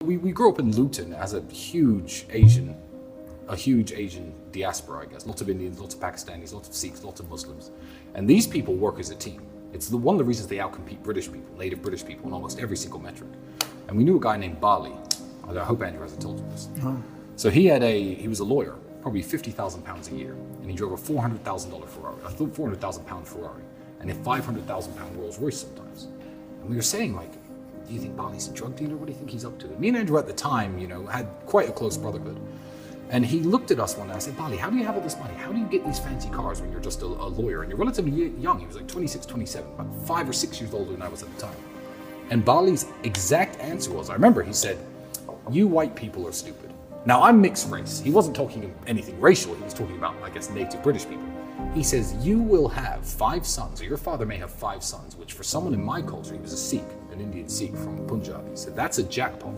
we grew up in Luton as a huge Asian diaspora, I guess. Lots of Indians, lots of Pakistanis, lots of Sikhs, lots of Muslims. And these people work as a team. It's one of the reasons they outcompete British people, native British people, in almost every single metric. And we knew a guy named Bali. I hope Andrew hasn't told you this. Oh. So he was a lawyer, probably £50,000 a year, and he drove a $400,000 Ferrari, a £400,000 Ferrari, and a £500,000 Rolls Royce sometimes. And we were saying, like, do you think Bali's a drug dealer? What do you think he's up to? Me and Andrew at the time, had quite a close brotherhood. And he looked at us one day and I said, Bali, how do you have all this money? How do you get these fancy cars when you're just a lawyer? And you're relatively young. He was like 26, 27, about 5 or 6 years older than I was at the time. And Bali's exact answer was, I remember he said, you white people are stupid. Now, I'm mixed race. He wasn't talking anything racial. He was talking about, I guess, native British people. He says, you will have 5 sons, or your father may have 5 sons, which for someone in my culture, he was a Sikh, an Indian Sikh from Punjab. He said, that's a jackpot.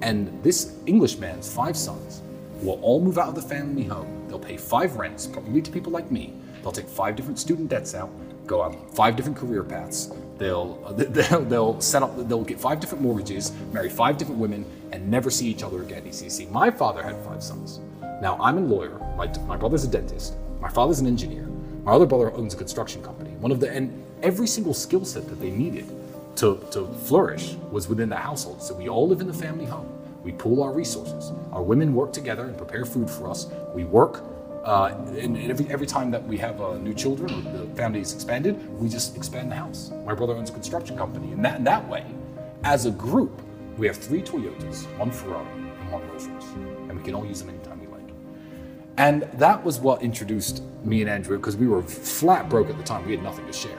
And this Englishman's 5 sons will all move out of the family home. They'll pay 5 rents, probably to people like me. They'll take 5 different student debts out, go out 5 different career paths. They'll set up, they'll get 5 different mortgages, marry 5 different women, and never see each other again. You see, my father had 5 sons. Now, I'm a lawyer. My brother's a dentist. My father's an engineer. My other brother owns a construction company. And every single skill set that they needed to flourish was within the household. So we all live in the family home. We pool our resources. Our women work together and prepare food for us. We work, and every time that we have new children or the family is expanded, we just expand the house. My brother owns a construction company, and that way, as a group, we have 3 Toyotas, 1 Ferrari, and 1 Rolls Royce, and we can all use them anytime we like. And that was what introduced me and Andrew, because we were flat broke at the time. We had nothing to share.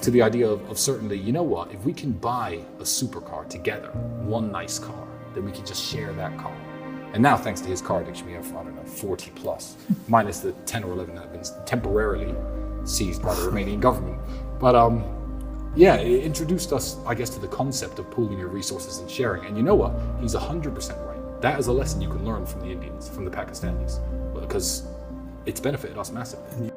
To the idea of certainly, you know what, if we can buy a supercar together, one nice car, then we can just share that car. And now, thanks to his car addiction, we have, 40 plus, minus the 10 or 11 that have been temporarily seized by the Romanian government. But yeah, it introduced us, I guess, to the concept of pooling your resources and sharing. And you know what? He's 100% right. That is a lesson you can learn from the Indians, from the Pakistanis, because it's benefited us massively.